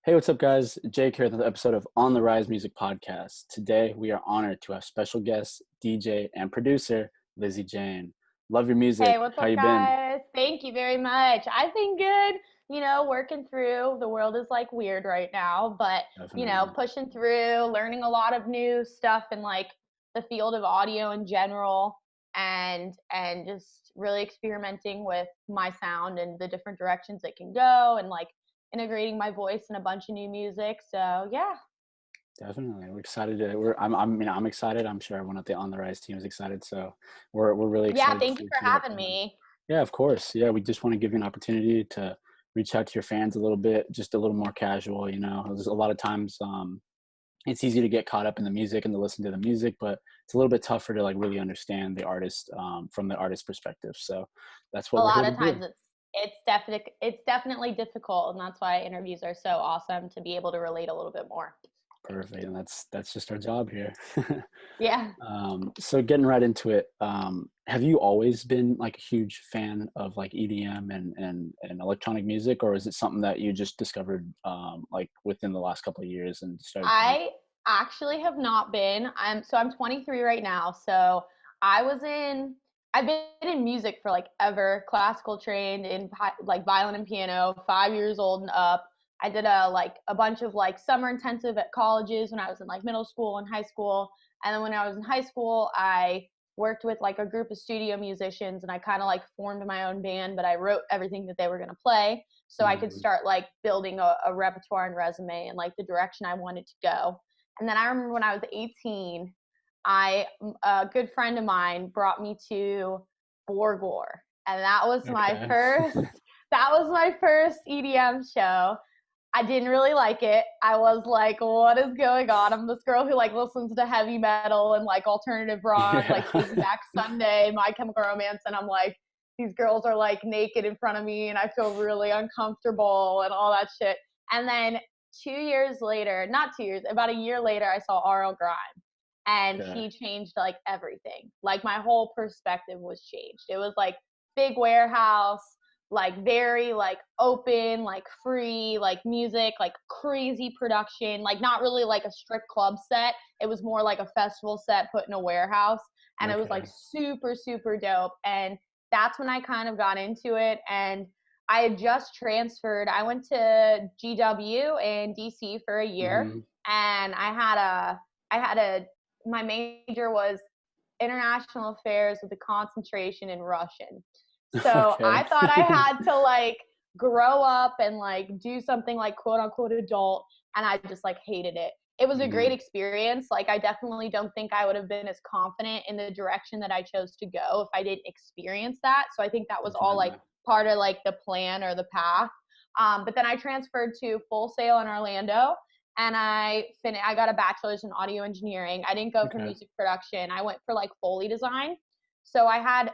Hey, what's up, guys? Jake here with another episode of On the Rise Music Podcast. Today, we are honored to have special guest, DJ, and producer, Lizzy Jane. Love your music. Hey, what's How up, you been? guys? Thank you very much. I've been good, working through. The world is like weird right now, but, Definitely. pushing through, learning a lot of new stuff in like the field of audio in general and just really experimenting with my sound and the different directions it can go and like integrating my voice in a bunch of new music. So, yeah. Definitely. We're excited to, I'm excited. I'm sure everyone at the On the Rise team is excited. So we're really Yeah, excited thank you to for hear what having you're doing. me. Yeah, of course. Yeah, we just want to give you an opportunity to reach out to your fans a little bit, just a little more casual, There's a lot of times, it's easy to get caught up in the music and to listen to the music, but it's a little bit tougher to like really understand the artist from the artist perspective. So that's what A we're here lot to of do. times it's definitely difficult, and that's why interviews are so awesome to be able to relate a little bit more. Perfect, and that's just our job here. Yeah. So getting right into it, have you always been like a huge fan of like EDM and electronic music, or is it something that you just discovered like within the last couple of years and started to? I actually have not been. I'm 23 right now, so I was in I've been in music for like ever, classical trained in like violin and piano, 5 years old and up. I did a bunch of like summer intensive at colleges when I was in like middle school and high school. And then when I was in high school, I worked with like a group of studio musicians and I kind of like formed my own band, but I wrote everything that they were going to play so I could Mhm. start like building a repertoire and resume and like the direction I wanted to go. And then I remember when I was 18, a good friend of mine brought me to Borgor, and Okay. that was my first EDM show. I didn't really like it. I was like, what is going on? I'm this girl who like listens to heavy metal and like alternative rock, like Yeah. Taking Back Sunday, My Chemical Romance, and I'm like, these girls are like naked in front of me and I feel really uncomfortable and all that shit. And then 2 years later, not 2 years, about a year later, I saw RL Grime and Okay. he changed like everything. Like my whole perspective was changed. It was like big warehouse, like very like open, like free, like music, like crazy production, like not really like a strict club set. It was more like a festival set put in a warehouse. And it was like Okay. super, super dope. And that's when I kind of got into it. And I had just transferred. I went to GW in DC for a year, Hmm. and my major was international affairs with a concentration in Russian. So Okay. I thought I had to like grow up and like do something like quote unquote adult, and I just like hated it. It was a great Hmm. experience. Like I definitely don't think I would have been as confident in the direction that I chose to go if I didn't experience that. So I think that was all like Definitely. part of like the plan or the path. But then I transferred to Full Sail in Orlando, and I got a bachelor's in audio engineering. I didn't go for Okay. music production. I went for like Foley design. So I had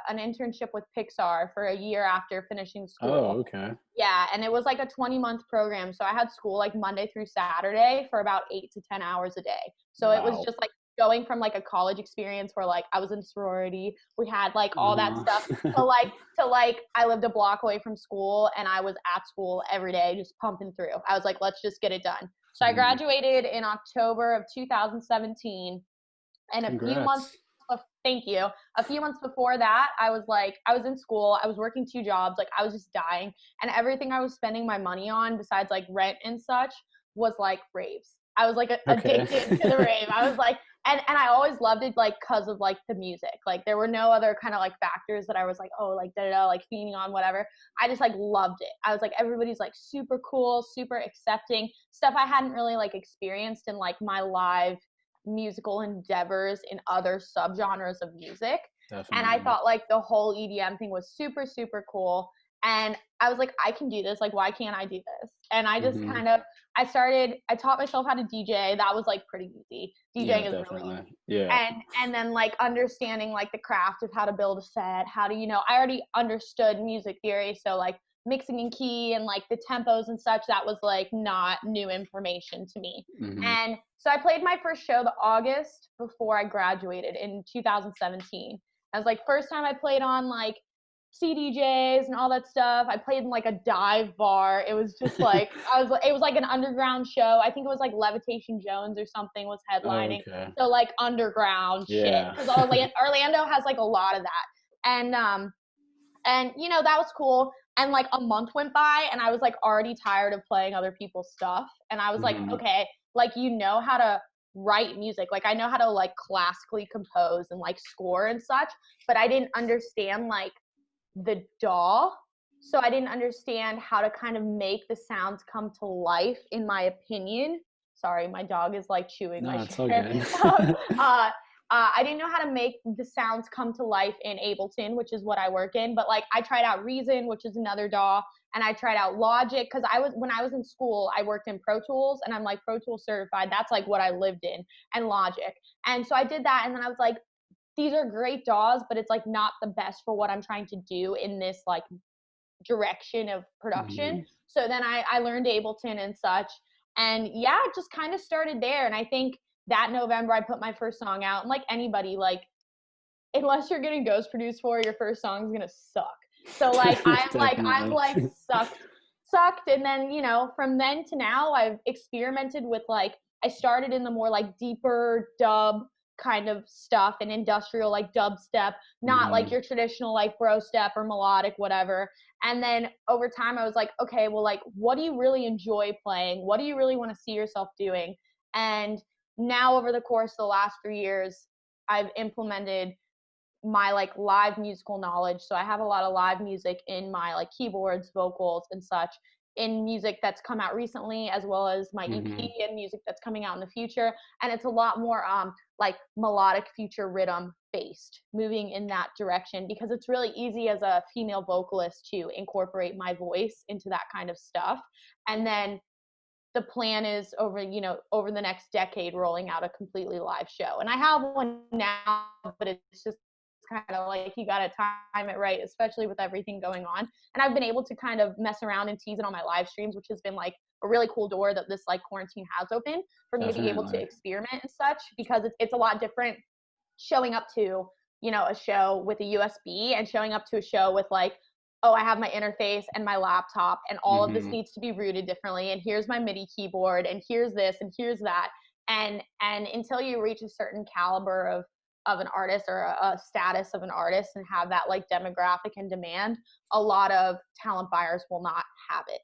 an internship with Pixar for a year after finishing Oh, school. okay. Yeah, and it was like a 20-month program. So I had school like Monday through Saturday for about 8 to 10 hours a day. So it was Wow. just like going from like a college experience where like I was in sorority, we had like all that stuff Uh-huh. to like I lived a block away from school and I was at school every day just pumping through. I was like, let's just get it done. So I Mhm. graduated in October of 2017, and Congrats. thank you. A few months before that, I was in school, I was working two jobs, like I was just dying, and everything I was spending my money on besides like rent and such was like raves. I was like Okay. addicted to the rave. I was like, and I always loved it like because of like the music. Like there were no other kind of like factors that I was like, oh, like da da da, like feeding on whatever. I just like loved it. I was like, everybody's like super cool, super accepting, stuff I hadn't really like experienced in like my live musical endeavors in other subgenres of music. And I Definitely. thought like the whole EDM thing was super, super cool. And I was like, I can do this. Like, why can't I do this? And I just Mhm. I taught myself how to DJ. That was like pretty easy. Yeah, DJing is really definitely. easy. Yeah. And then like understanding like the craft of how to build a set, how to, I already understood music theory. So like mixing in key and like the tempos and such, that was like not new information to me. Mhm. And so I played my first show the August before I graduated in 2017. I was like, first time I played on like CDJs and all that stuff. I played in like a dive bar. It was just like it was like an underground show. I think it was like Levitation Jones or something was Oh, headlining. okay. So like underground shit, Yeah. because Orlando has like a lot of that. And you know, that was cool. And like a month went by and I was like already tired of playing other people's stuff. And I was like, Hmm. okay, like you know how to write music. Like I know how to like classically compose and like score and such, but I didn't understand like the DAW. So I didn't understand how to kind of make the sounds come to life, in my opinion. Sorry, my dog is like chewing my No, it's all chair. good. um, uh, I didn't know how to make the sounds come to life in Ableton, which is what I work in. But like I tried out Reason, which is another DAW, and I tried out Logic because when I was in school, I worked in Pro Tools, and I'm like Pro Tools certified. That's like what I lived in, and Logic. And so I did that, and then I was like, these are great DAWs, but it's like not the best for what I'm trying to do in this like direction of Hmm. production. So then I learned Ableton and such. And yeah, it just kind of started there. And I think that November I put my first song out. And like anybody, like unless you're getting ghost produced for, your first song's gonna suck. So like I'm Definitely. like sucked. And then, you know, from then to now I've experimented with like I started in the more like deeper dub kind of stuff and industrial like dubstep, not like Hmm. your traditional like bro step or melodic, whatever. And then over time I was like, okay, well, like what do you really enjoy playing? What do you really want to see yourself doing? And now over the course of the last 3 years, I've implemented my like live musical knowledge. So I have a lot of live music in my like keyboards, vocals, and such, in music that's come out recently, as well as my Hmm. EP and music that's coming out in the future. And it's a lot more like melodic future rhythm based, moving in that direction, because it's really easy as a female vocalist to incorporate my voice into that kind of stuff. And then the plan is over, you know, over the next decade, rolling out a completely live show. And I have one now, but it's just kind of like you got to time it right, especially with everything going on. And I've been able to kind of mess around and tease it on my live streams, which has been like a really cool door that this like quarantine has opened for me to be able to Definitely. experiment and such, because it's a lot different showing up to, you know, a show with a USB and showing up to a show with like, oh, I have my interface and my laptop and all of this Hmm. needs to be routed differently, and here's my MIDI keyboard and here's this and here's that. And until you reach a certain caliber of an artist, or a status of an artist, and have that like demographic and demand, a lot of talent buyers will not have it.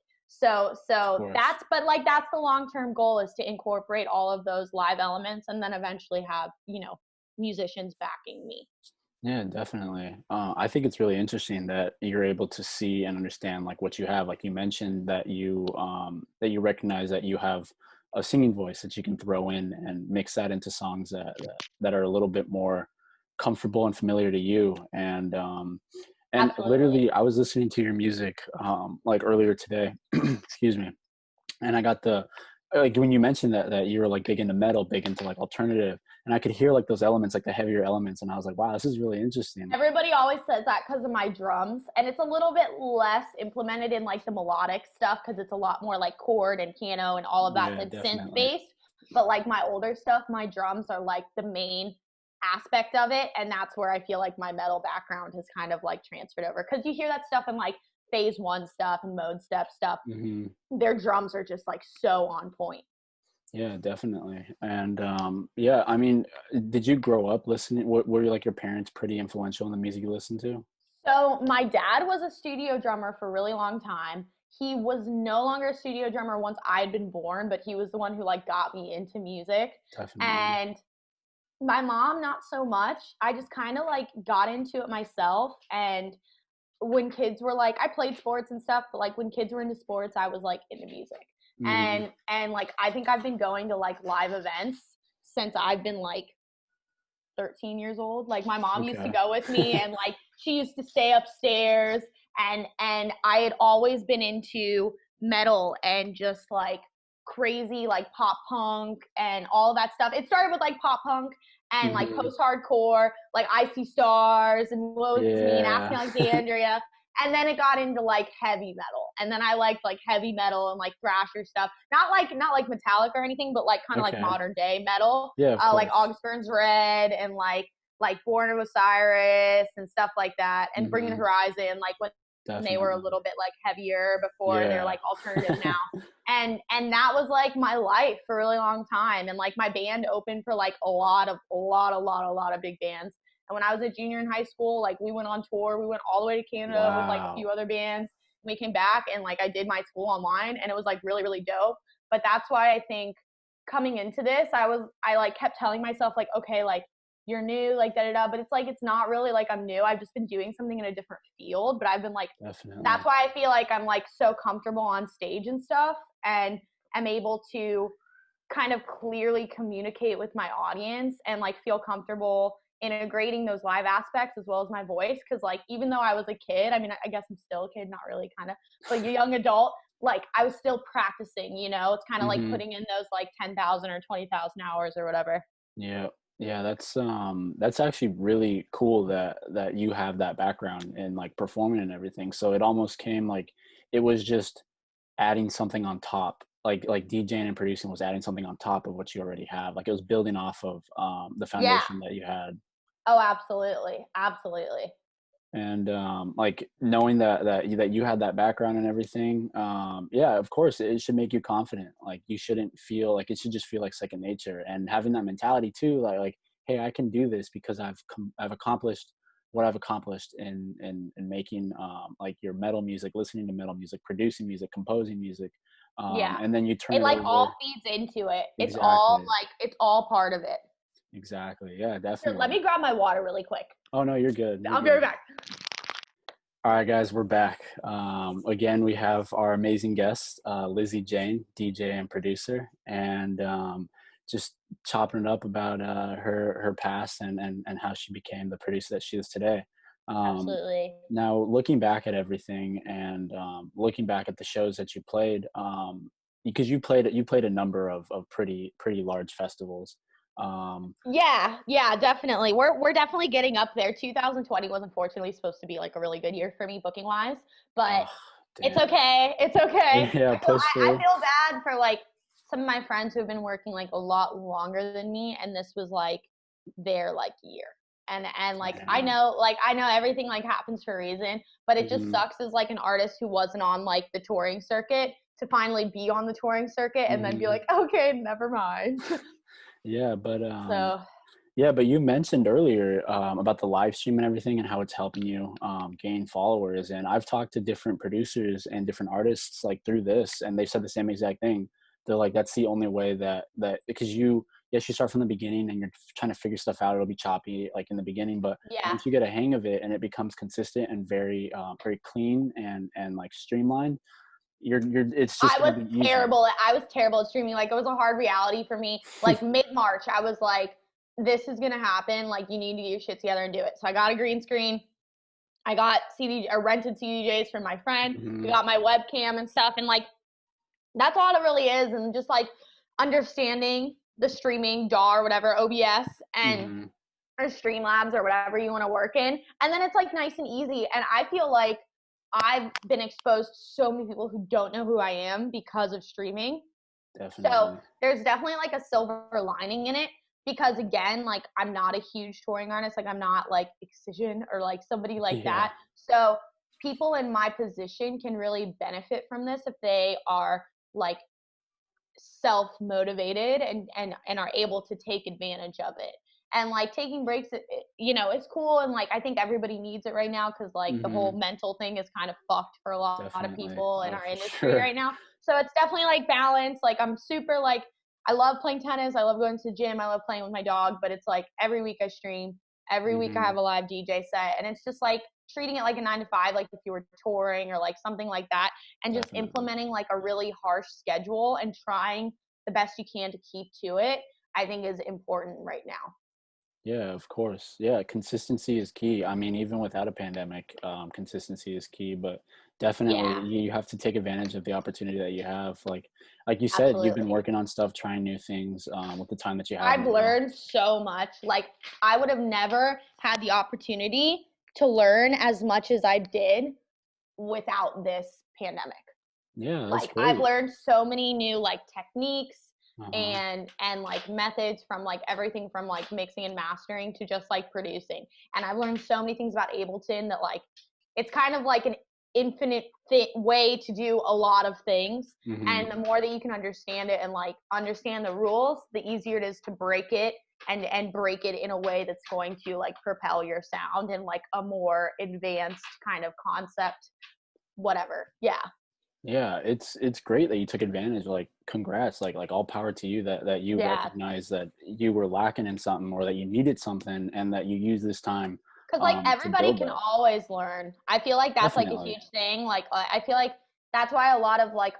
Of So course. that's, but like that's the long-term goal, is to incorporate all of those live elements and then eventually have, you know, musicians backing me. Yeah, definitely. I think it's really interesting that you're able to see and understand like what you have. Like you mentioned that you recognize that you have a singing voice that you can throw in and mix that into songs that are a little bit more comfortable and familiar to you. And Absolutely. literally, I was listening to your music like earlier today. Excuse me, and I got the like when you mentioned that you were like big into metal, big into like alternative, and I could hear like those elements, like the heavier elements, and I was like, wow, this is really interesting. Everybody always says that because of my drums, and it's a little bit less implemented in like the melodic stuff, because it's a lot more like chord and piano and all of that Yeah, and synth definitely. based. But like my older stuff, my drums are like the main aspect of it, and that's where I feel like my metal background has kind of like transferred over, because you hear that stuff in like phase one stuff and mode step stuff. Hmm. Their drums are just like so on point. Yeah, definitely. And yeah, I mean, did you grow up listening? Were like your parents pretty influential in the music you listened to? So my dad was a studio drummer for a really long time. He was no longer a studio drummer once I'd been born, but he was the one who like got me into music. Definitely. And my mom, not so much. I just kind of like got into it myself. And when kids were like, I played sports and stuff, but like when kids were into sports, I was like into music. Hmm. And like I think I've been going to like live events since I've been like 13 years old. Like my mom used to Okay. go with me, and like she used to stay upstairs, and I had always been into metal and just like crazy like pop punk and all that stuff. It started with like pop punk and like Hmm. post hardcore, like Icy Stars and Woe Is Me and Yeah. Asking Alexandria. And then it got into like heavy metal, and then I liked like heavy metal and like thrasher stuff, not like Metallic or anything, but like kind of like Okay. modern day metal, Yeah, of like course. August Burns Red and like like Born of Osiris and stuff like that, and Bring the Hmm. Horizon, like when they were a Definitely. little bit like heavier before, they're Yeah. like alternative now. And that was like my life for a really long time. And like my band opened for like a lot of big bands. And when I was a junior in high school, like we went on tour. We went all the way to Canada with like a Wow. few other bands. We came back and like I did my school online, and it was like really, really dope. But that's why I think coming into this, I like kept telling myself like, okay, like you're new, like da da da. But it's like it's not really like I'm new. I've just been doing something in a different field. But I've been like, that's Definitely. why I feel like I'm like so comfortable on stage and stuff, and am able to kind of clearly communicate with my audience and like feel comfortable integrating those live aspects as well as my voice. Because like even though I was a kid, I mean, I guess I'm still a kid, not really, kind of, but a young adult, like I was still practicing. It's kind of like Hmm. putting in those like 10,000 or 20,000 hours or whatever. Yeah. Yeah, that's actually really cool that you have that background in like performing and everything. So it almost came like it was just adding something on top. Like DJing and producing was adding something on top of what you already have. Like it was building off of the Yeah. foundation that you had. Oh, absolutely, absolutely. And like knowing that you had that background and everything, yeah, of course it should make you confident. Like you shouldn't feel like, it should just feel like second nature, and having that mentality too, like hey, I can do this because I've accomplished what I've accomplished in making like your metal music, listening to metal music, producing music, composing music, Yeah, and then you turn it it like all over. feeds into it. Exactly. It's all part of it. Exactly, yeah, Here, let definitely. me grab my water really quick. Oh no, you're good, you're I'll be right good. back. All right, guys, we're back. Again, we have our amazing guest, Lizzy Jane, DJ and producer, and just chopping it up about her past and how she became the producer that she is today. Um, Absolutely. Now, looking back at everything and looking back at the shows that you played, because you played a number of pretty large festivals. Um, Yeah, yeah, definitely. We're definitely getting up there. 2020 was unfortunately supposed to be like a really good year for me booking wise, but oh, it's damn. okay. It's okay. Yeah, push I through. feel bad for like some of my friends who have been working like a lot longer than me, and this was like their like year. And like Damn. I know everything like happens for a reason, but it just Hmm. sucks as like an artist who wasn't on like the touring circuit to finally be on the touring circuit and then be Hmm. like, okay, never mind. Yeah, So but you mentioned earlier about the live stream and everything and how it's helping you gain followers. And I've talked to different producers and different artists like through this, and they've said the same exact thing. They're like, that's the only way that because yes, you start from the beginning and you're trying to figure stuff out. It'll be choppy like in the beginning, but yeah, once you get a hang of it and it becomes consistent and very clean and like streamlined, it's just gonna be easy. I was terrible at streaming. Like it was a hard reality for me. Like mid March, I was like, this is gonna happen. Like you need to get your shit together and do it. So I got a green screen. I got CD or rented CDJs from my friend. We Hmm. got my webcam and stuff. And like that's all it really is. And just like understanding the streaming DAW or whatever, OBS and Hmm. or Streamlabs or whatever you want to work in. And then it's like nice and easy. And I feel like I've been exposed to so many people who don't know who I am because of streaming. So Definitely. there's definitely like a silver lining in it because again, like I'm not a huge touring artist. Like I'm not like Excision or like somebody like Yeah, that. So people in my position can really benefit from this if they are like self motivated and are able to take advantage of it. And like taking breaks, it's cool. And like I think everybody needs it right now because like the whole hmm, mental thing is kind of fucked for a lot of definitely. people in Oh, our for industry sure. right now. So it's definitely like balance. Like I'm super like I love playing tennis. I love going to the gym. I love playing with my dog. But it's like every week I stream. Every week I Hmm. have a live DJ set, and it's just like treating it like a 9 to 5, like if you were touring or like something like that, and just Definitely. implementing like a really harsh schedule and trying the best you can to keep to it, I think is important right now. Yeah, of course. Yeah, consistency is key. I mean, even without a pandemic, consistency is key. But definitely, Yeah, you have to take advantage of the opportunity that you have. Like you said, you've been absolutely. working on stuff, trying new things with the time that you have I've now. learned so much. Like, I would have never had the opportunity to learn as much as I did without this pandemic. Yeah, that's Like, I've great. learned so many new like techniques, Uh-huh. and like methods from like everything from like mixing and mastering to just like producing. And I've learned so many things about Ableton that like it's kind of like an infinite way to do a lot of things. Hmm. And the more that you can understand it and like understand the rules, the easier it is to break it and break it in a way that's going to like propel your sound in like a more advanced kind of concept, whatever. Yeah. Yeah, it's great that you took advantage. Like, congrats, like all power to you that you Yeah. recognize that you were lacking in something or that you needed something and that you use this time Because like to everybody build can that. always learn. I feel like that's like a Definitely. huge thing. Like I feel like that's why a lot of like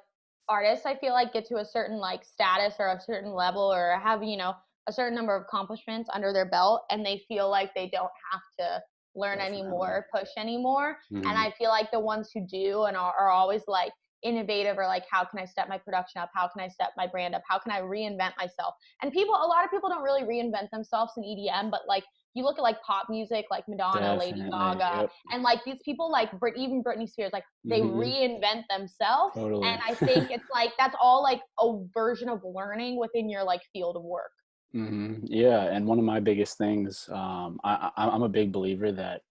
artists I feel like get to a certain like status or a certain level or have, you know, a certain number of accomplishments under their belt and they feel like they don't have to learn Definitely. anymore, push anymore. And Hmm. I feel like the ones who do and are always like innovative or like how can I step my production up? How can I step my brand up? How can I reinvent myself? And people, a lot of people don't really reinvent themselves in EDM, but like you look at like pop music, like Madonna, Lady Definitely. Gaga, Yep. and like these people, like even Britney Spears, like they Hmm. reinvent themselves. And Totally. I think it's like that's all like a version of learning within your like field of work. Yeah, and one of my biggest things, I'm a big believer that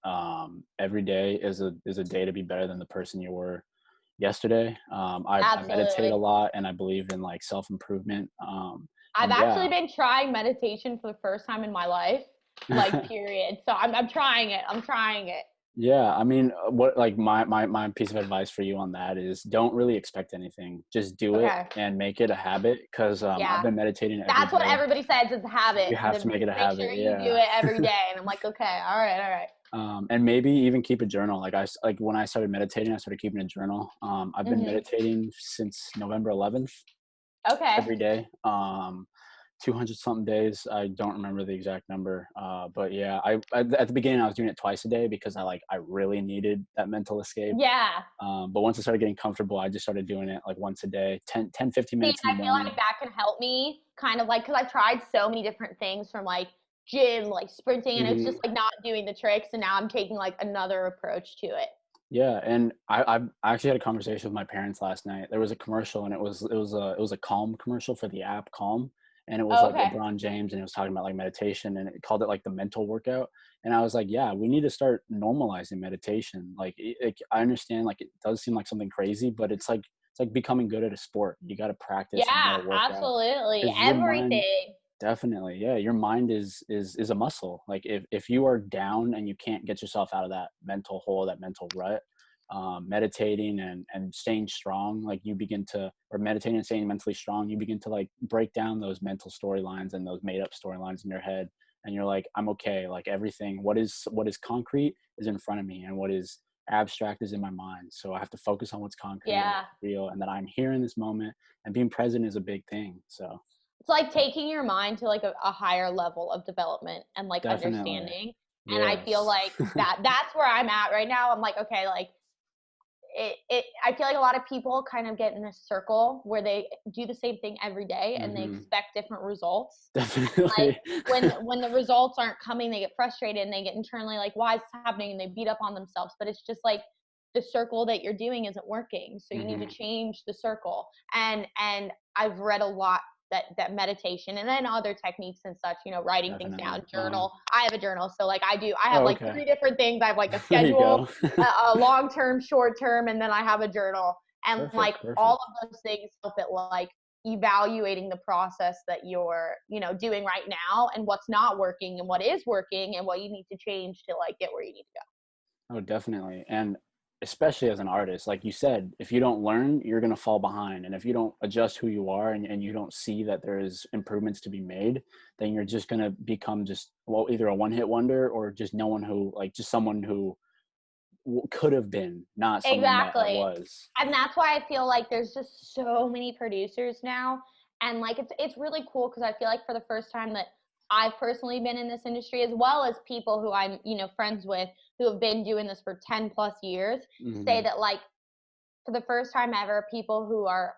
every day is a day to be better than the person you were yesterday. I meditate a Absolutely. lot, and I believe in like self improvement. I've And actually yeah, been trying meditation for the first time in my life, like period. So I'm trying it. I'm trying it. yeah. I mean, what like my piece of advice for you on that is don't really expect anything. Just do it Okay. and make it a habit. Because I've Yeah. been meditating every That's what day. everybody says is a habit. You have to make it a Make sure habit. you do Yeah. it every day. And I'm like, okay, all right, all right. And maybe even keep a journal. Like when I started meditating, I started keeping a journal. I've been Mm-hmm. meditating since November 11th Okay. every day. 200 something days. I don't remember the exact number. But yeah, at the beginning I was doing it twice a day because I really needed that mental escape. Yeah. But once I started getting comfortable, I just started doing it like once a day, 15 See, minutes in the I feel morning. like that can help me kind of like because I've tried so many different things from like gym, like sprinting, and it's just Hmm. like not doing the tricks. And now I'm taking like another approach to it. Yeah, and I actually had a conversation with my parents last night. There was a commercial, and it was a Calm commercial for the app Calm, and it was Oh, like okay. LeBron James, and it was talking about like meditation, and it called it like the mental workout. And I was like, yeah, we need to start normalizing meditation. Like, I understand, like it does seem like something crazy, but it's like becoming good at a sport. You got to practice and you got Yeah, to work out absolutely. because your mind. Everything. Definitely. Yeah, your mind is a muscle. Like if you are down and you can't get yourself out of that mental hole, that mental rut, meditating and staying strong, like you begin to, or meditating and staying mentally strong, you begin to like break down those mental storylines and those made up storylines in your head. And you're like, I'm okay. Like everything, what is concrete is in front of me, and what is abstract is in my mind. So I have to focus on what's concrete and Yeah. what's real, and that I'm here in this moment. And being present is a big thing. So It's like taking your mind to like a higher level of development and like definitely. understanding. And I feel Yes. like that's where I'm at right now. I'm like, okay, like I feel like a lot of people kind of get in this circle where they do the same thing every day and they Hmm. expect different results. Like Definitely. when the results aren't coming, they get frustrated and they get internally like, why is this happening? And they beat up on themselves. But it's just like the circle that you're doing isn't working. So you need to Hmm. change the circle. And I've read a lot that meditation and then other techniques and such, you know, writing things Definitely. down, journal. I have a journal. So like I have Oh, like okay. three different things. I have like a There you schedule, go. a long term, short term, and then I have a journal. And like Perfect. all Perfect. of those things help it like evaluating the process that you're, you know, doing right now and what's not working and what is working and what you need to change to like get where you need to Oh, definitely. And especially as an artist, like you said, if you don't learn, you're going to fall behind. And if you don't adjust who you are, and you don't see that there is improvements to be made, then you're just going to become just, well, either a one hit wonder or just no one who, like, just someone who could have been, not go. someone that Exactly. was. And that's why I feel like there's just so many producers now. And like it's really cool because I feel like for the first time that I've personally been in this industry, as well as people who I'm, you know, friends with who have been doing this for 10 plus years, say Hmm. that like for the first time ever, people who are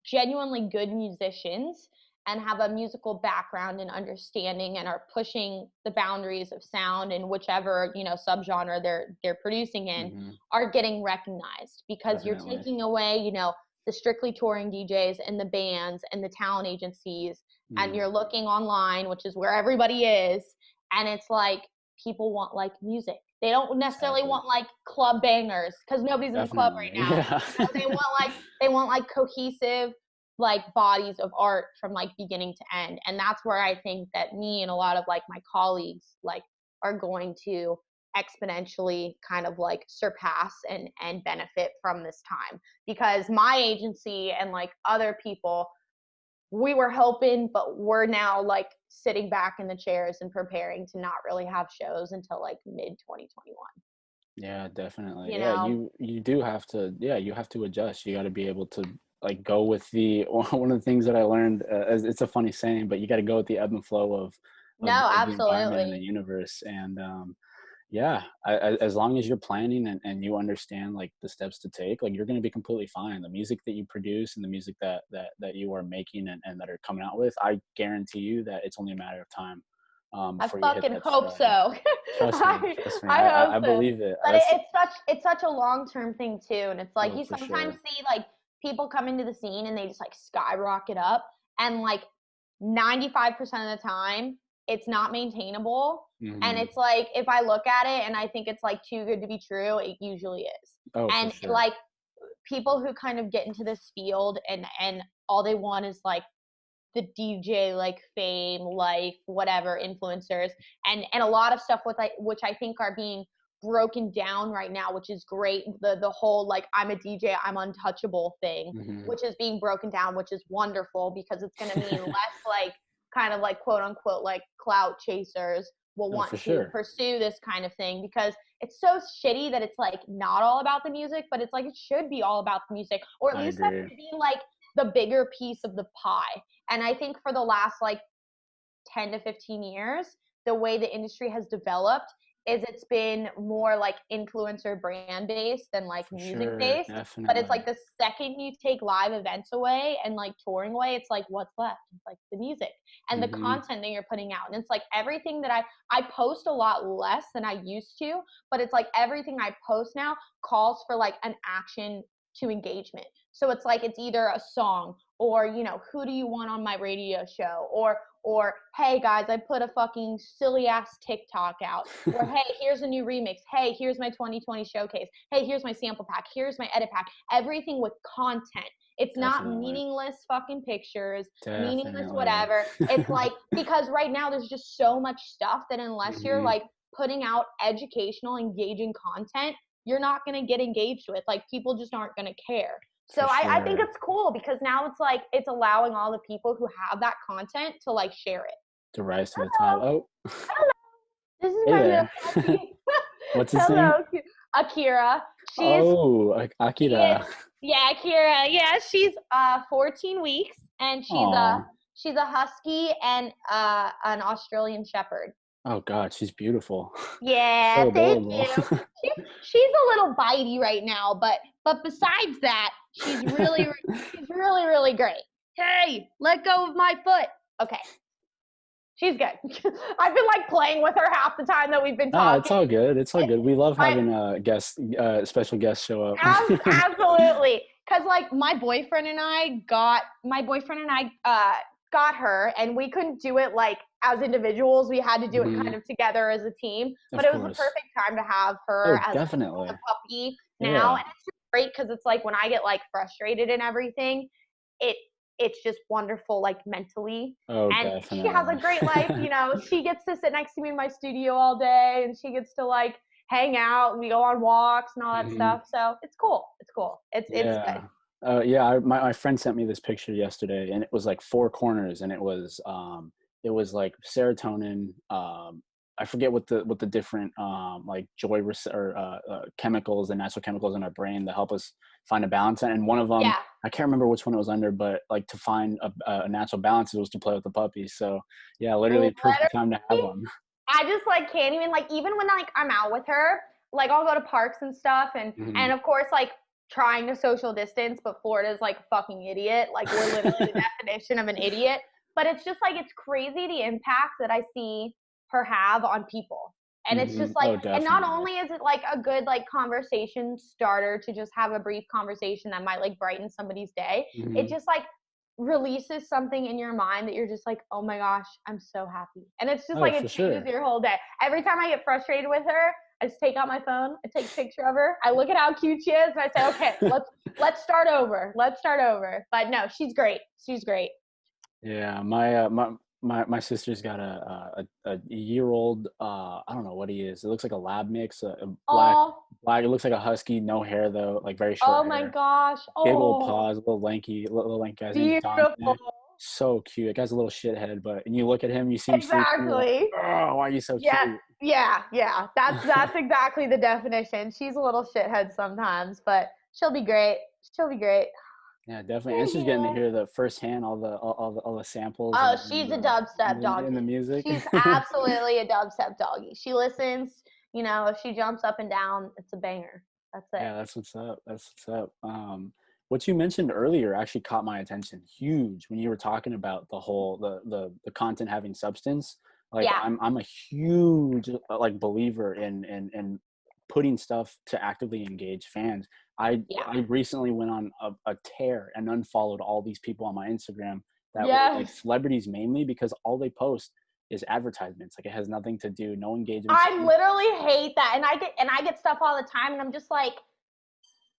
genuinely good musicians and have a musical background and understanding and are pushing the boundaries of sound in whichever, you know, subgenre they're producing in Hmm. are getting recognized because you're Definitely. taking away, you know, the strictly touring DJs and the bands and the talent agencies, and Mm, you're looking online, which is where everybody is, and it's like people want like music. They don't necessarily exactly. want like club bangers because nobody's in the club right Definitely. now. Yeah. They want like cohesive like bodies of art from like beginning to end. And that's where I think that me and a lot of like my colleagues like are going to exponentially kind of like surpass and benefit from this time, because my agency and like other people, we were hoping, but we're now like sitting back in the chairs and preparing to not really have shows until like mid 2021. Yeah, definitely. You Yeah, know, you do have to, yeah, you have to adjust. You got to be able to like go with the one of the things that I learned, it's a funny saying, but you got to go with the ebb and flow no, of the environment and the absolutely. universe. And yeah, as long as you're planning and you understand like the steps to take, like you're going to be completely fine. The music that you produce and the music that you are making and that are coming out with, I guarantee you that it's only a matter of time I before you hit fucking that hope stride. so. Trust me, I trust me. I hope I so. believe it. But That's it's such a long term thing too, and it's like oh you for sometimes sure. see like people come into the scene and they just like skyrocket up, and like 95% of the time it's not maintainable. And Hmm. it's like if I look at it and I think it's like too good to be true, it usually is. Oh for And sure. like people who kind of get into this field and all they want is like the DJ like fame, life, whatever, influencers, and a lot of stuff with like which I think are being broken down right now, which is great. The whole like I'm a DJ, I'm untouchable thing, Hmm. which is being broken down, which is wonderful because it's going to mean less like kind of like quote unquote like clout chasers will Oh want for to sure. pursue this kind of thing, because it's so shitty that it's like not all about the music, but it's like it should be all about the music, or at I least that agree. should be like the bigger piece of the pie. And I think for the last like 10 to 15 years, the way the industry has developed is it's been more like influencer brand based than like For music sure. based. But it's like Definitely. the second you take live events away and like touring away, it's like what's left? It's like the music and the Hmm. content that you're putting out. And it's like everything that I post a lot less than I used to, but it's like everything I post now calls for like an action to engagement. So it's like it's either a song or who do you want on my radio show, or hey guys, I put a fucking silly ass TikTok out, or hey, here's a new remix, hey, here's my 2020 showcase, hey, here's my sample pack, here's my edit pack, everything with content. It's not Definitely. meaningless fucking pictures, meaningless Definitely. whatever. It's like because right now there's just so much stuff that unless you're Hmm. like putting out educational engaging content, you're not going to get engaged with. Like people just aren't going to care. So For I think sure. it's cool because now it's like it's allowing all the people who have that content to like share it. To rise to the top. Hello, Oh, hello. This is hey my little there. puppy. What's his name? Hello, Akira. She's Oh, she is Akira. yeah, Akira. Yeah, she's 14 weeks and Oh, she's a husky and an Australian shepherd. oh God, she's beautiful. Yeah, So thank adorable. you. She, she's a little bitey right now, but besides that, she's really really great. Hey, let go of my foot. Okay, she's good. I've been like playing with her half the time that we've been Ah, it's talking. all good. It's all good. We love My having special guests show up. absolutely, because like my boyfriend and I got her, and we couldn't do it like as individuals. We had to do it Hmm. kind of together as a team. But Of it was the course. perfect time to have her Oh, as a definitely. puppy now, Yeah. and it's just great because it's like when I get like frustrated and everything, it it's just wonderful like mentally. Oh, And she has a definitely. great life. She gets to sit next to me in my studio all day, and she gets to like hang out, and we go on walks and all that Hmm. stuff. So it's cool. It's cool. It's good. Yeah. Yeah, my friend sent me this picture yesterday and it was like four corners and it was like serotonin, I forget what the different like or chemicals and natural chemicals in our brain that help us find a balance, and one of them Yeah. I can't remember which one it was under, but like to find a natural balance it was to play with the puppy. So yeah, literally perfect time to have Literally, one. I just like can't even like even when like I'm out with her, like I'll go to parks and stuff, and Hmm. of course like trying to social distance, but Florida's like a fucking idiot. Like we're literally the definition of an idiot. But it's just like it's crazy the impact that I see her have on people. And it's just like, Oh, and not definitely. only is it like a good like conversation starter to just have a brief conversation that might like brighten somebody's day, it Hmm. just like releases something in your mind that you're just like, oh my gosh, I'm so happy. And it's just Oh, like, for it changes sure. your whole day. Every time I get frustrated with her, I just take out my phone, I take a picture of her, I look at how cute she is, and I say, okay, let's start over. Let's start over. But no, she's great. She's great. Yeah, my sister's got a year-old, I don't know what he is. It looks like a lab mix, a Oh, black. It looks like a husky, no hair though, like very short oh my hair, gosh. big old Oh, paws, little lanky guy. His name's beautiful. Dante. So cute. That guy's a little shithead, but and you look at him, you see him sleeping, you're like, Exactly. oh, why are you so Yeah, cute? yeah. That's exactly the definition. She's a little shithead sometimes, but she'll be great. She'll be great. Yeah, definitely. And she's getting to Yeah. hear the firsthand all the samples Oh, and she's a dubstep in the doggy. music. She's absolutely a dubstep doggy. She listens, you know, if she jumps up and down, it's a banger. That's it. Yeah, that's what's up. That's what's up. What you mentioned earlier actually caught my attention. Huge when you were talking about the whole the content having substance. Like Yeah, I'm a huge like believer in putting stuff to actively engage fans. yeah. I recently went on a tear and unfollowed all these people on my Instagram that were like Yes. celebrities mainly because all they post is advertisements. Like it has nothing to do, no engagement. I literally hate that. And I get stuff all the time and I'm just like,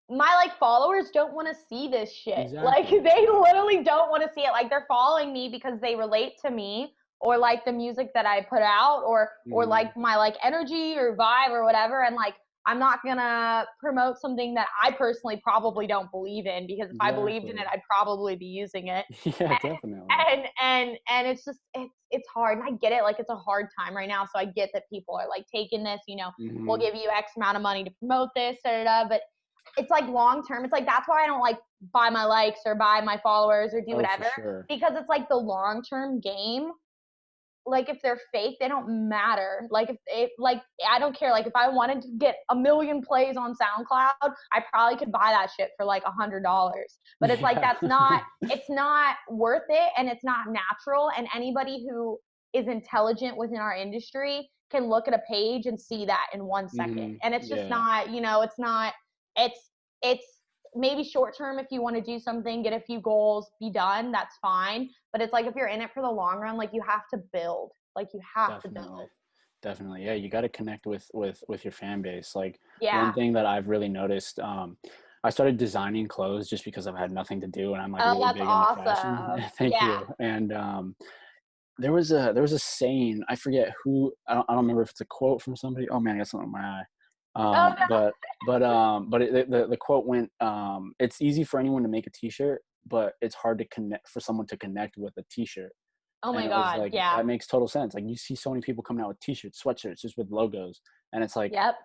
my like followers don't want to see this shit. Like Exactly. they literally don't want to see it. Like they're following me because they relate to me or like the music that I put out or Hmm. like my like energy or vibe or whatever. And like I'm not gonna promote something that I personally probably don't believe in because if I believed in Exactly. it, I'd probably be using it. Yeah, definitely. And it's just it's hard. And I get it, like it's a hard time right now. So I get that people are like taking this, you know, we'll Mhm. give you X amount of money to promote this, da, da, da. But it's like long term. It's like that's why I don't like buy my likes or buy my followers or do Oh, for whatever sure. because it's like the long term game. Like if they're fake, they don't matter. Like if it like I don't care. Like if I wanted to get a million plays on SoundCloud, I probably could buy that shit for like $100. But it's like Yeah. it's not worth it and it's not natural. And anybody who is intelligent within our industry can look at a page and see that in 1 second. Mhm. And it's just Yeah, not, you know, it's not, it's maybe short term if you want to do something, get a few goals, be done, that's fine. But it's like if you're in it for the long run, like you have to build. Like you have to definitely. build. Definitely. Yeah, you gotta connect with your fan base. Like, one Yeah. thing that I've really noticed, I started designing clothes just because I've had nothing to do, and I'm, like, Oh, really that's big into fashion. awesome. Thank Yeah. you. And, there was a saying, I forget who, I don't remember if it's a quote from somebody. Oh, man, I got something in my eye. Oh no. But the quote went, "It's easy for anyone to make a T-shirt, but it's hard to connect for someone to connect with a T-shirt." Oh And my it was God. like, Yeah. that makes total sense. Like, you see so many people coming out with T-shirts, sweatshirts, just with logos, and it's like, Yep.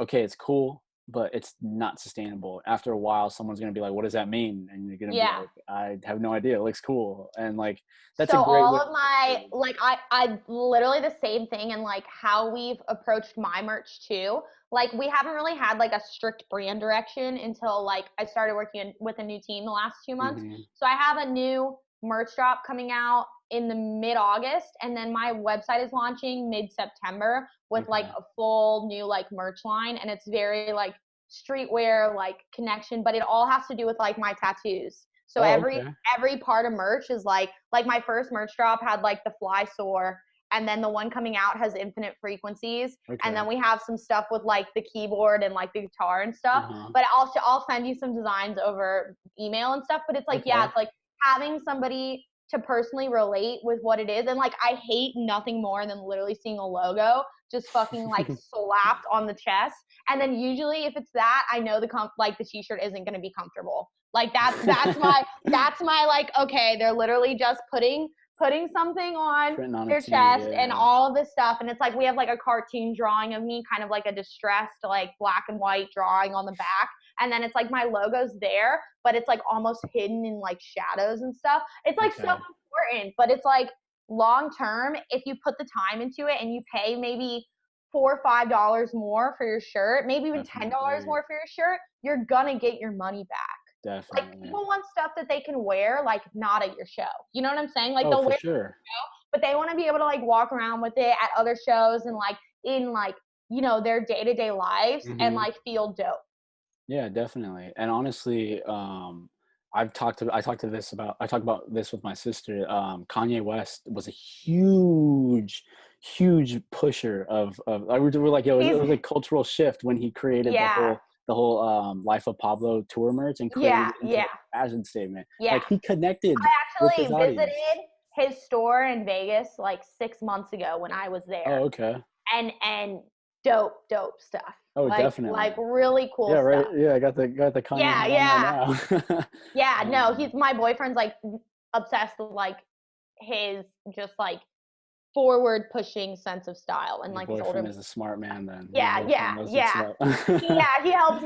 okay, it's cool, but it's not sustainable. After a while, someone's gonna be like, "What does that mean?" And you're gonna be Yeah. like, "I have no idea. It looks cool." And like, that's a So great all way of to get my started. like I literally the same thing and like how we've approached my merch too. Like we haven't really had like a strict brand direction until like I started working with a new team the last 2 months. Mhm. So I have a new merch drop coming out in the mid-August and then my website is launching mid-September with like Okay. a full new like merch line and it's very like streetwear like connection, but it all has to do with like my tattoos. So Oh, every okay. every part of merch is like my first merch drop had like the fly soar and then the one coming out has infinite frequencies and Okay. then we have some stuff with like the keyboard and like the guitar and stuff Uh-huh. but I'll send you some designs over email and stuff but it's like yeah Okay. it's like having somebody to personally relate with what it is and like I hate nothing more than literally seeing a logo just fucking like slapped on the chest and then usually if it's that I know like the t-shirt isn't going to be comfortable like that's my like okay they're literally just putting something on Printing on a their tee, chest and yeah. all of this stuff and it's like we have like a cartoon drawing of me kind of like a distressed like black and white drawing on the back and then it's like my logo's there but it's like almost hidden in like shadows and stuff it's like so Okay. important but it's like long term if you put the time into it and you pay maybe $4 or $5 more for your shirt maybe even $10 Definitely. more for your shirt you're gonna get your money back like Definitely. people want stuff that they can wear, like not at your show. You know what I'm saying? Like Oh, they'll for wear, sure. but they want to be able to like walk around with it at other shows and like in like, you know, their day-to-day lives and Mhm. like feel dope. Yeah, definitely. And honestly, I talked about this with my sister. Kanye West was a huge pusher of we're like, yo, it He's was a cultural shift when he created yeah, the whole Life of Pablo tour merch and created yeah, it into yeah, like a fashion statement. yeah. Like he connected I with his actually audience. visited his store in Vegas like 6 months ago when I was Oh, there, okay. and dope stuff. Oh, Like definitely. really cool Yeah, right. stuff. Yeah, I got the Kanye Yeah, hat on right yeah. now. Yeah, no, um, he's my boyfriend's like obsessed with like his just like forward pushing sense of style and your like his older boyfriend is a smart man then. Your yeah, boyfriend yeah, knows what's yeah. up.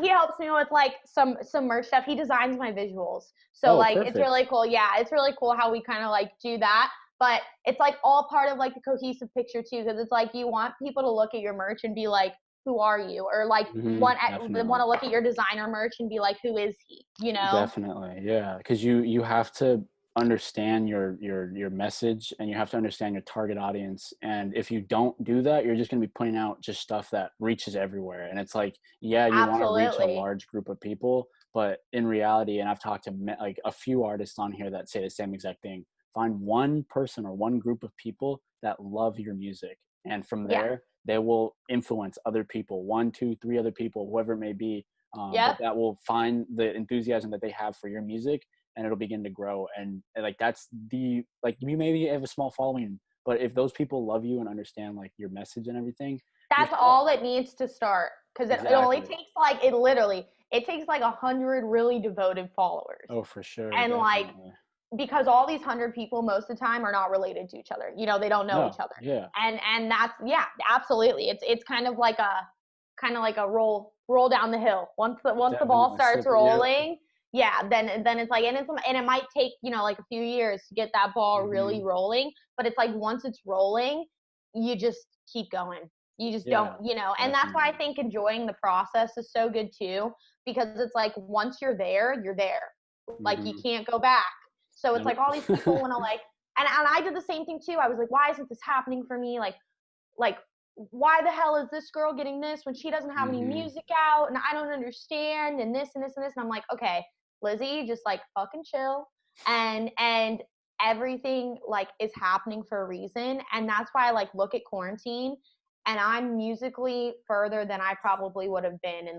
He helps me with like some merch stuff. He designs my visuals. So Oh, like it's perfect. really cool. Yeah, it's really cool how we kind of like do that. But it's like all part of like the cohesive picture too, because it's like you want people to look at your merch and be like, who are you? Or like want Definitely. to look at your designer merch and be like, who is he? You know? Definitely. Yeah, because you have to understand your message and you have to understand your target audience. And if you don't do that, you're just going to be putting out just stuff that reaches everywhere. And it's like, yeah, you want to reach a Absolutely. large group of people, but in reality, and I've talked to like a few artists on here that say the same exact thing. Find one person or one group of people that love your music, and from Yeah. there, they will influence other people, one, two, three other people, whoever it may be, but Yep. that will find the enthusiasm that they have for your music, and it'll begin to grow. And like that's the like you maybe have a small following, but if those people love you and understand like your message and everything, you're That's set. all it needs to start. Because it only Exactly. takes like it takes like 100 really devoted followers. Oh, for sure, And like definitely. because all these 100 people most of the time are not related to each other. You know, they don't know each No, other. yeah, And that's yeah, absolutely. It's kind of like a roll down the hill. Once the ball definitely starts slip. Yeah. rolling, yeah, then it's like and it might take, you know, like a few years to get that ball really Hmm. rolling, but it's like once it's rolling, you just keep going. You just don't, Yeah, you know, and that's why I definitely. think enjoying the process is so good too, because it's like once you're there, you're there. Like you Hmm. can't go back. So it's Nope. like all these people want to like, and I did the same thing too. I was like, why isn't this happening for me? Like why the hell is this girl getting this when she doesn't have any Hmm. music out and I don't understand and this and this and this and I'm like, okay, Lizzy, just like fucking chill and everything like is happening for a reason and that's why I like look at quarantine and I'm musically further than I probably would have been in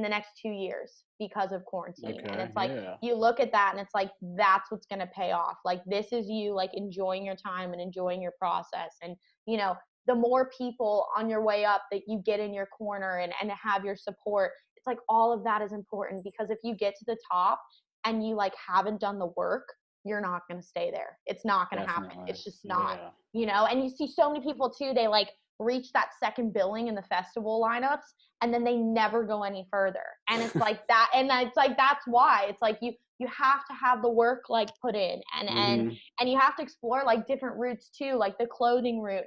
the next 2 years because of quarantine. And Okay. it's like Yeah. you look at that and it's like that's what's gonna pay off. Like this is you like enjoying your time and enjoying your process. And you know, the more people on your way up that you get in your corner and have your support, it's like all of that is important because if you get to the top and you like haven't done the work, you're not going to stay there. It's not going to happen. Definitely. It's just not, Yeah. you know, and you see so many people too, they like reach that second billing in the festival lineups and then they never go any further. And it's like that and it's like that's why. It's like you have to have the work like put in Hmm. and you have to explore like different routes too, like the clothing route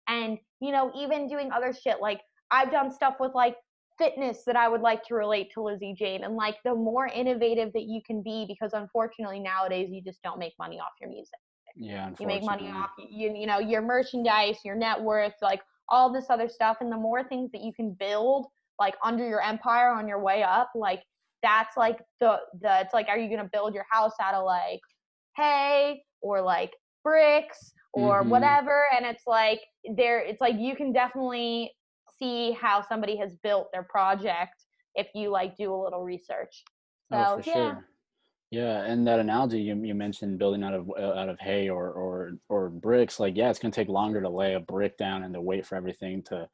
and you know even doing other shit like I've done stuff with like fitness that I would like to relate to Lizzy Jane and like the more innovative that you can be because unfortunately nowadays you just don't make money off your music. Yeah, You make money unfortunately. off you know your merchandise, your net worth, like all this other stuff and the more things that you can build like under your empire on your way up, like that's like the it's like are you going to build your house out of like hay or like bricks or Hmm. whatever and it's like you can definitely see how somebody has built their project if you like do a little research. Oh, So for yeah. sure. Yeah, and that analogy you mentioned building out of hay or bricks, like yeah, it's gonna take longer to lay a brick down and to wait for everything to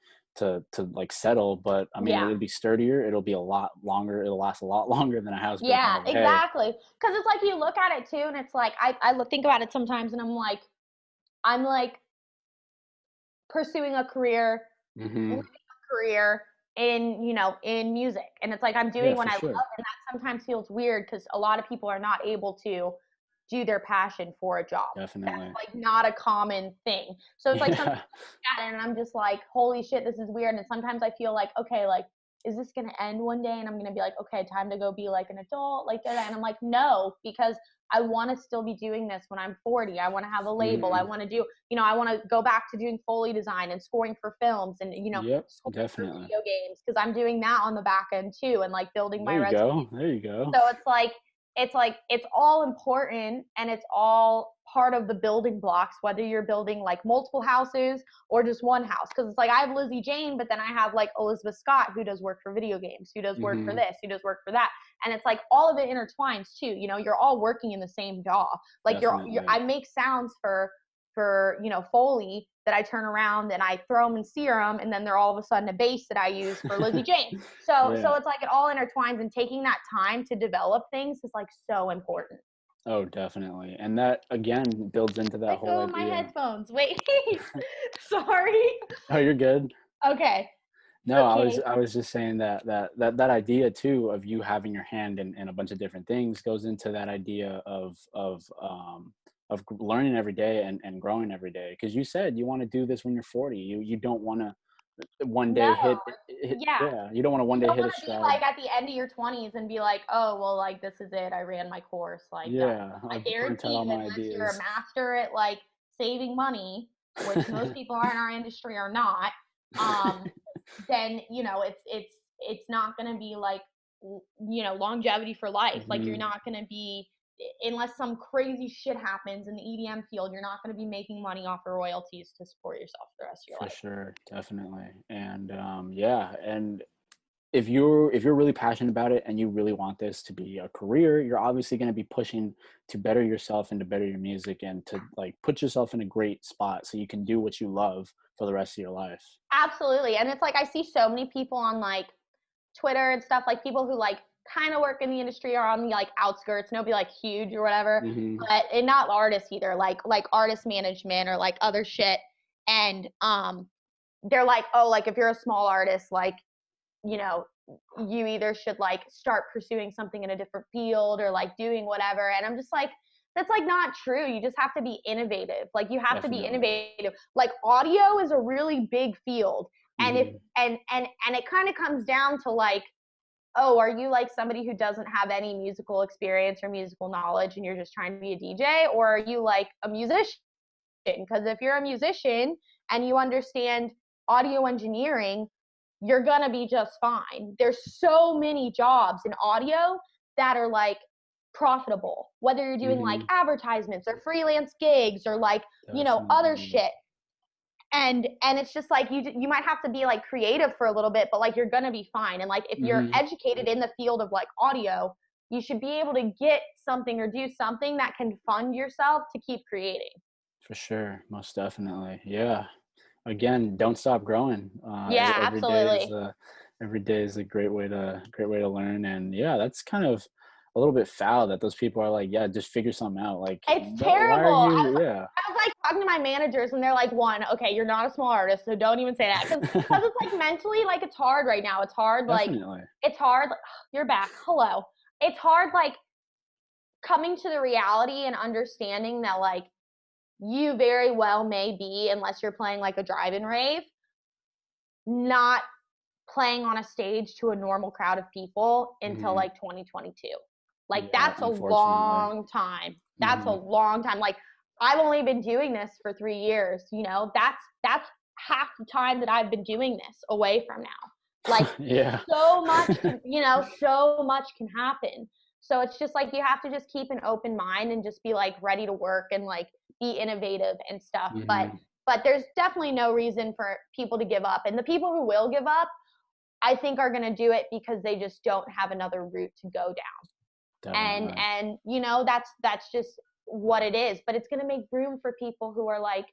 like settle. But I mean, Yeah. it'll be sturdier. It'll be a lot longer. It'll last a lot longer than a house built out Yeah, of hay. exactly. Because it's like you look at it too, and it's like I look think about it sometimes, and I'm like pursuing a career, living Hmm. a career in you know in music, and it's like I'm Yeah, doing what for I love, sure. and that sometimes feels weird because a lot of people are not able to do their passion for a job. That's Definitely. like not a common thing. So it's like sometimes Yeah. I look at it and I'm just like, holy shit, this is weird. And sometimes I feel like, okay, like is this going to end one day and I'm going to be like, okay, time to go be like an adult, like that? And I'm like, no, because I want to still be doing this when I'm 40. I want to have a label. I want to do, I want to go back to doing Foley design and scoring for films and, Yep, scoring for definitely. video games, because I'm doing that on the back end too, and like building There my you resume. go. There you go. So it's all important, and it's all part of the building blocks, whether you're building like multiple houses or just one house. Because it's like I have Lizzy Jane, but then I have like Elizabeth Scott, who does work for video games, who does work for this, who does work for that. And it's like all of it intertwines too. You're all working in the same DAW. Like I make sounds for Foley that I turn around and I throw them in Serum, and then they're all of a sudden a bass that I use for Lizzy Jane. So it's like it all intertwines, and taking that time to develop things is like so important. Oh, definitely. And that again builds into that Let whole go of my idea. headphones. Wait, sorry. Oh, you're good. Okay. No, I was Okay. I was just saying that idea too of you having your hand in a bunch of different things goes into that idea of learning every day and growing every day. Because you said you want to do this when you're 40. You don't want to one No. day Yeah. you don't want to one You day don't hit a want to be stride. like at the end of your 20s and be like, oh, well, like this is it. I ran my course. Like that. Yeah, I I've burnt out guarantee all you, my unless you're a ideas. master at like saving money, which most people in our industry are not, um, then it's not going to be like longevity for life. Like you're Mhm. not going to be, unless some crazy shit happens in the EDM field, you're not going to be making money off of royalties to support yourself for the rest of your For life. sure, definitely. And yeah, and if you're really passionate about it and you really want this to be a career, you're obviously going to be pushing to better yourself and to better your music and to like put yourself in a great spot so you can do what you love for the rest of your life. Absolutely. And it's like I see so many people on like Twitter and stuff, like people who like kind of work in the industry or on the like outskirts, nobody like huge or whatever, Hmm. but and not artists either, like artist management or like other shit. And they're like, oh, like if you're a small artist, like, you know, you either should like start pursuing something in a different field or like doing whatever. And I'm just like, that's like not true. You just have to be innovative. Like you have to be Definitely. innovative. Like audio is a really big field. And if Hmm. and it kind of comes down to like, oh, are you like somebody who doesn't have any musical experience or musical knowledge and you're just trying to be a DJ, or are you like a musician? Because if you're a musician and you understand audio engineering, you're gonna be just fine. There's so many jobs in audio that are like profitable, whether you're doing like Hmm. advertisements or freelance gigs or like, other Definitely. shit. And it's just like you might have to be like creative for a little bit, but like you're gonna be fine. And like if you're Hmm. educated in the field of like audio, you should be able to get something or do something that can fund yourself to keep creating. For sure, most definitely. Yeah. Again, don't stop growing. Yeah, absolutely. Every day is a great way to learn. And yeah, that's kind of a little bit foul that those people are like, yeah, just figure something out. Like, It's why terrible. are you? Yeah, I was like talking to my managers, and they're like, "One, okay, you're not a small artist, so don't even say that." Because it's like mentally, like it's hard right now. It's hard, like definitely. it's hard. Like, you're back. Hello. It's hard, like coming to the reality and understanding that like you very well may be, unless you're playing like a drive-in rave, not playing on a stage to a normal crowd of people until Hmm. like 2022. Like Yeah, that's a unfortunately. long time. That's a Hmm. long time. Like I've only been doing this for 3 years, That's half the time that I've been doing this away from now. Like Yeah. so much can happen. So it's just like you have to just keep an open mind and just be like ready to work and like be innovative and stuff. But Hmm. but there's definitely no reason for people to give up. And the people who will give up, I think are going to do it because they just don't have another route to go down. Definitely. And that's just what it is, but it's going to make room for people who are like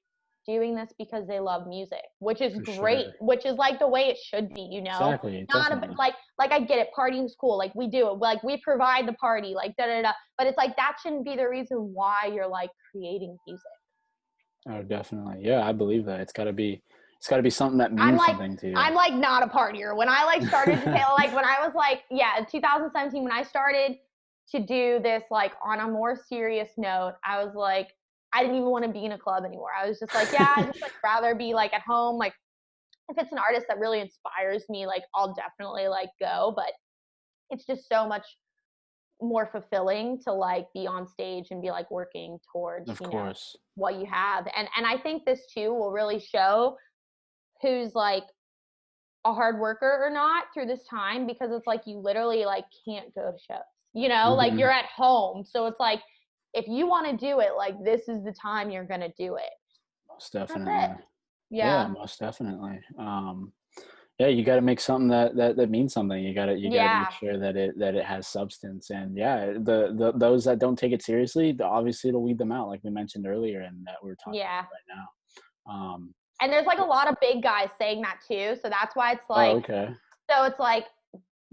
doing this because they love music, which is For great, sure. which is like the way it should be, Exactly. not a, Definitely. like I get it, partying's cool, like we do it, like we provide the party, like da da da, but it's like that shouldn't be the reason why you're like creating music. Oh, definitely. Yeah, I believe that. It's got to be something that I'm means like something to you. I'm like not a partier. When I like started to say like when I was like, yeah, in 2017 when I started to do this like on a more serious note, I was like I didn't even want to be in a club anymore. I was just like, yeah, I just like rather be like at home like if it's an artist that really inspires me, like I'll definitely like go, but it's just so much more fulfilling to like be on stage and be like working towards, Of course. what you have. And I think this too will really show who's like a hard worker or not through this time, because it's like you literally like can't go to shows, like Hmm. you're at home. So it's like if you want to do it, like this is the time you're going to do it. Most That's definitely. it. Yeah, Yeah. most definitely. Yeah, you got to make something that means something. You got to make Yeah. sure that it has substance. And yeah, the those that don't take it seriously, obviously it'll weed them out, like we mentioned earlier, and that we're talking Yeah. about right now. And there's like a But- lot of big guys saying that too. So that's why it's oh, like, okay. so it's like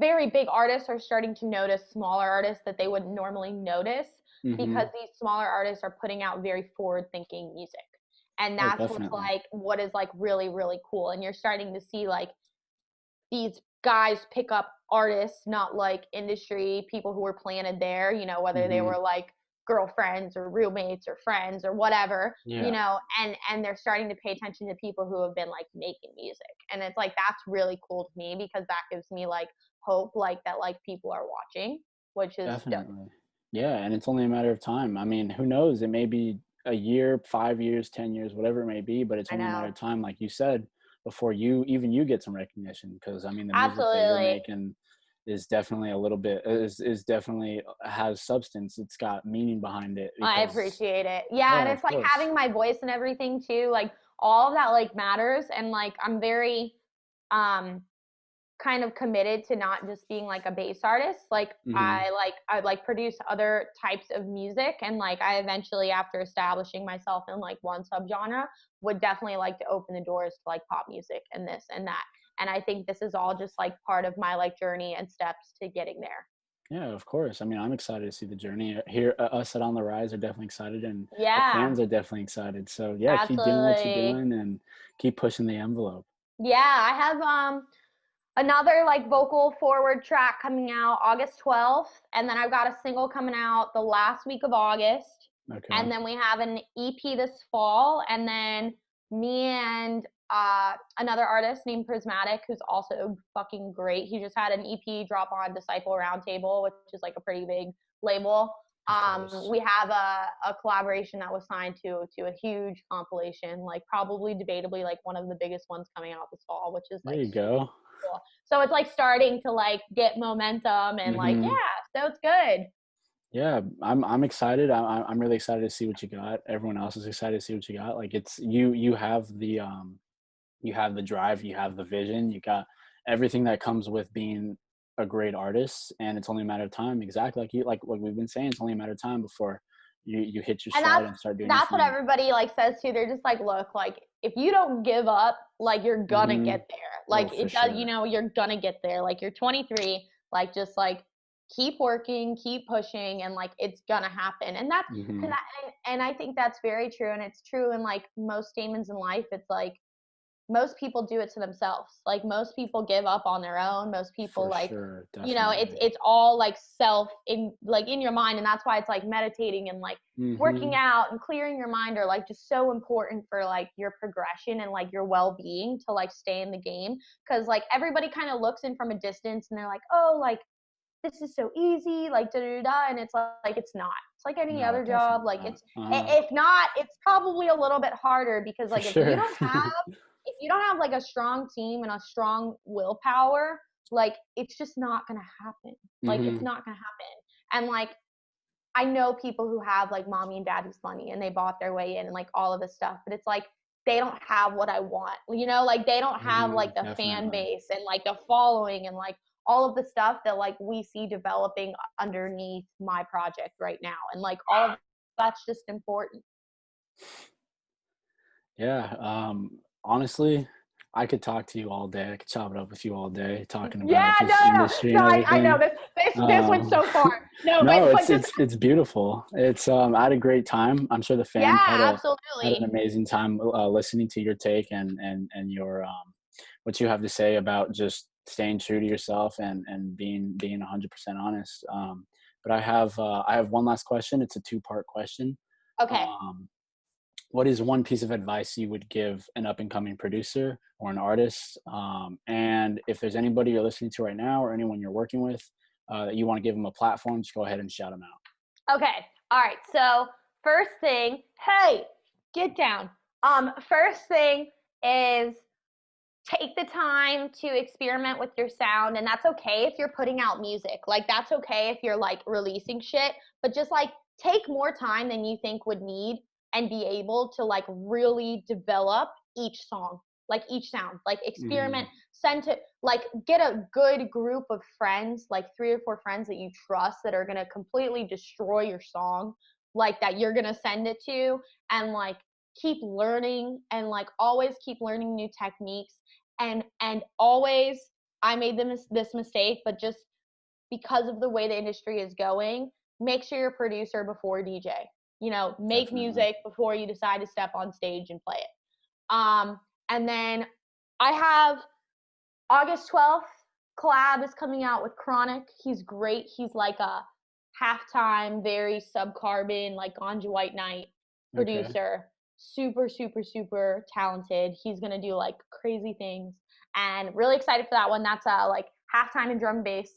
very big artists are starting to notice smaller artists that they wouldn't normally notice, because Hmm. these smaller artists are putting out very forward thinking music. And Oh, that's what's definitely. like, what is like really, really cool. And you're starting to see like these guys pick up artists, not like industry people who were planted there, whether they Hmm. were like girlfriends or roommates or friends or whatever, Yeah, and they're starting to pay attention to people who have been like making music. And it's like that's really cool to me, because that gives me like hope, like that like people are watching, which is dope. definitely. Yeah, and it's only a matter of time. I mean, who knows? It may be a year, 5 years, 10 years, whatever it may be, but it's I only a matter know. of time, like you said, before you get some recognition. Because I mean, the music that you're Absolutely. making is definitely a little bit is definitely has substance. It's got meaning behind it. I Because appreciate it. Yeah, and yeah, of it's like course. having my voice and everything too, like all of that like matters. And like I'm very um kind of committed to not just being like a bass artist. Like Hmm. I like produce other types of music, and like I eventually, after establishing myself in like one subgenre, would definitely like to open the doors to like pop music and this and that. And I think this is all just like part of my like journey and steps to getting there. Yeah, of course. I mean, I'm excited to see the journey here. Us at On the Rise are definitely excited, and our Yeah, fans are definitely excited. So yeah, keep doing what you're absolutely. doing and keep pushing the envelope. Yeah, I have another like vocal forward track coming out August 12th, and then I've got a single coming out the last week of August, Okay. and then we have an EP this fall, and then me and another artist named Prismatic, who's also fucking great. He just had an EP drop on Disciple Roundtable, which is like a pretty big label. Of course. We have a collaboration that was signed to a huge compilation, like probably debatably like one of the biggest ones coming out this fall, which is There like you super go. cool. So it's like starting to like get momentum, and like, Hmm. yeah, so it's good. Yeah, I'm excited. I'm really excited to see what you got. Everyone else is excited to see what you got. Like it's you have the drive, you have the vision, you got everything that comes with being a great artist, and it's only a matter of time. Exactly like you like what we've been saying. It's only a matter of time before you hit your And stride and start doing your that's what thing. everybody like says too. They're just like, look, like if you don't give up, like you're gonna Hmm. get there. Oh, Like for it does, sure. you're gonna get there. Like you're 23, like just like keep working, keep pushing, and like it's gonna happen. And that's and Hmm. that, and I think that's very true. And it's true in like most statements in life. It's like most people do it to themselves. Like most people give up on their own. Most people For like, sure, it's definitely. all like self in like in your mind. And that's why it's like meditating and like working Hmm. out and clearing your mind are like just so important for like your progression and like your well-being to like stay in the game. Cause like everybody kind of looks in from a distance and they're like, oh, like this is so easy, like da da da, and it's like it's not. It's like any No, other job. definitely Like not. it's if not, it's probably a little bit harder, because For like sure. if you don't have like a strong team and a strong willpower, like it's just not gonna happen. Like it's Hmm. not gonna happen. And like I know people who have like mommy and daddy's money and they bought their way in and like all of this stuff, but it's like they don't have what I want. Like they don't have Hmm. like the fan Definitely. base and like the following and like all of the stuff that like we see developing underneath my project right now. And like all of that's just important. Yeah. Honestly, I could talk to you all day. I could chop it up with you all day, talking Yeah, about no, just no, no. industry No, and I know everything. this went Um, so far. No, no, but just it's beautiful. I had a great time. I'm sure the fans yeah, had an absolutely. amazing time listening to your take and your what you have to say about just staying true to yourself and being 100% honest. But I have one last question. It's a two-part question. Okay. Um, what is one piece of advice you would give an up and coming producer or an artist? And if there's anybody you're listening to right now or anyone you're working with that you want to give them a platform, just go ahead and shout them out. Okay. All right. So first thing, hey, get down. First thing is take the time to experiment with your sound, and that's okay if you're putting out music. Like, that's okay if you're like releasing shit, but just like take more time than you think would need and be able to like really develop each song, like each sound, like experiment, send to like get a good group of friends, like 3 or 4 friends that you trust that are going to completely destroy your song, like that you're going to send it to, and like keep learning and like always keep learning new techniques. And always, I made this mistake, but just because of the way the industry is going, make sure you're a producer before DJ. You know, make Definitely. music before you decide to step on stage and play it. And then I have August 12th, collab is coming out with Chronic. He's great. He's like a halftime, very sub-carbon, like Ganja White Night producer. Super, super, super talented. He's gonna do like crazy things, and really excited for that one. That's like halftime and drum and bass,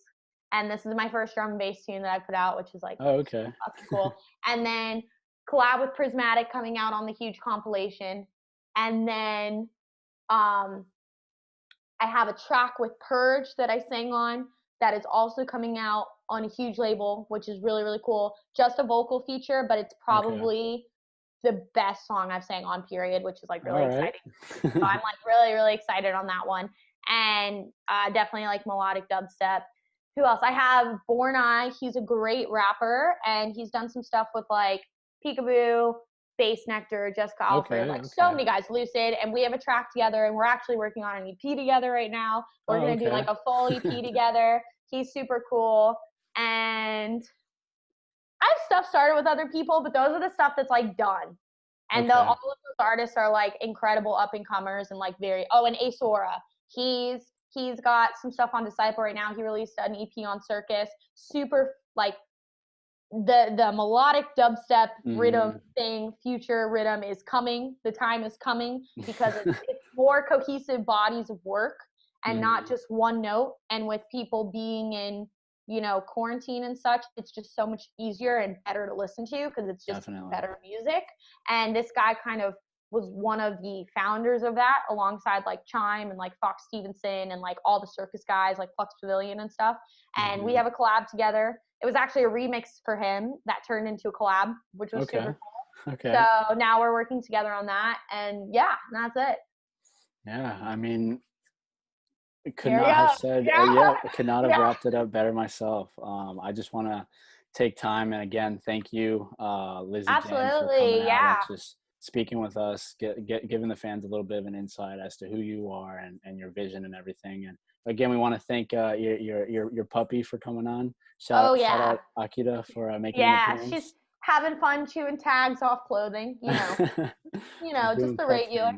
and this is my first drum and bass tune that I put out, which is like fucking cool. And then collab with Prismatic coming out on the huge compilation, and then I have a track with Purge that I sang on that is also coming out on a huge label, which is really, really cool. Just a vocal feature, but it's probably the best song I've sang on, period, which is like really exciting. So I'm like really, really excited on that one. And definitely like melodic dubstep. Who else? I have Born Eye. He's a great rapper, and he's done some stuff with like Peekaboo, Bass Nectar, Jessica Alfred, so many guys, Lucid, and we have a track together, and we're actually working on an EP together right now. We're gonna do like a full EP together. He's super cool, and I have stuff started with other people, but those are the stuff that's like done. And all of those artists are like incredible up and comers and like very. Oh, and Ace Aura, he's got some stuff on Disciple right now. He released an EP on Circus. Super like the melodic dubstep rhythm thing, future rhythm is coming. The time is coming because it's more cohesive bodies of work and not just one note. And with people being in, you know, quarantine and such, it's just so much easier and better to listen to because it's just better music. And this guy kind of was one of the founders of that, alongside like Chime and like Fox Stevenson and like all the circus guys like Flux Pavilion and stuff. And we have a collab together. It was actually a remix for him that turned into a collab, which was super cool. So now we're working together on that, and yeah, that's it. Yeah, I mean, it could not have said, could not have wrapped it up better myself. I just want to take time and again thank you, Lizzy Jane, for coming out and just speaking with us, giving the fans a little bit of an insight as to who you are and your vision and everything. And again, we want to thank your puppy for coming on. Shout out Akira for making an appearance. She's having fun chewing tags off clothing, you know, just the regular.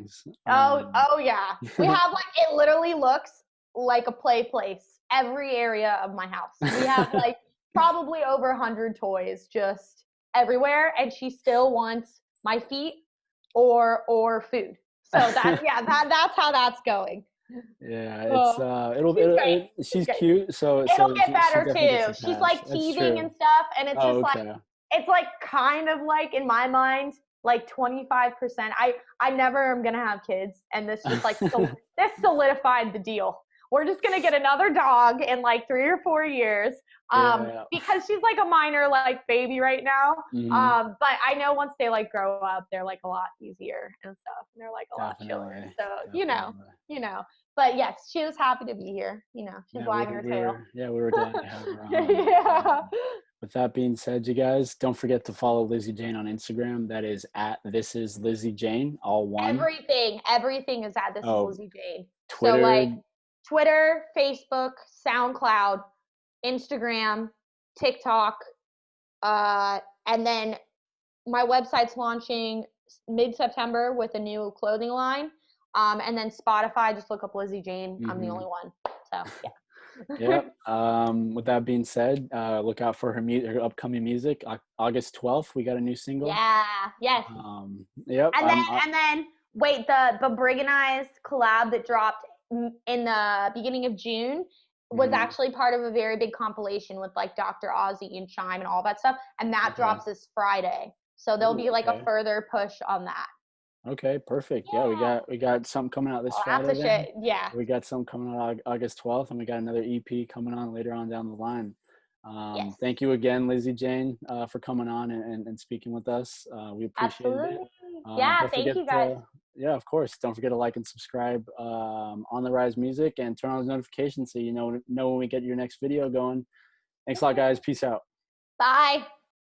Yeah. We have like, it literally looks like a play place every area of my house. We have like probably over 100 toys just everywhere, and she still wants my feet or food. So that's how that's going. Yeah, it's she's cute, so it'll get better too. She's like teething and stuff, and it's just like it's like kind of like in my mind like 25%. I never am gonna have kids, and this just like this solidified the deal. We're just gonna get another dog in like 3 or 4 years, because she's like a minor like baby right now. But I know once they like grow up, they're like a lot easier and stuff, and they're like a lot chiller. So you know. But yes, she was happy to be here. You know, she's wagging her tail. We were glad to have her on. With that being said, you guys, don't forget to follow Lizzy Jane on Instagram. That is at This Is Lizzy Jane, all one. Everything is at This Is Lizzy Jane. Twitter. So like Twitter, Facebook, SoundCloud, Instagram, TikTok, and then my website's launching mid-September with a new clothing line. And then Spotify, just look up Lizzy Jane. I'm the only one. So yeah. Yeah. With that being said, look out for her upcoming music. August 12th, we got a new single. Yeah. Yes. Yep. And then wait, the Briganized collab that dropped in the beginning of June was Mhm. actually part of a very big compilation with like Dr. Ozzy and Chime and all that stuff, and that Okay. drops this Friday. So there'll Ooh, be like a okay. further push on that. Okay, perfect. Yeah, we Yeah. got we got something coming out this I'll have Friday to then. share. Yeah. We got some coming out August 12th, and we got another EP coming on later on down the line. Yes. Thank you again, Lizzy Jane, for coming on and speaking with us. We appreciated it. Absolutely. Yeah. Don't Thank forget you guys. to, yeah, of course. Don't forget to like and subscribe on the Rise Music and turn on those notifications so you know when we get your next video going. Thanks a lot, guys. Peace out. Bye.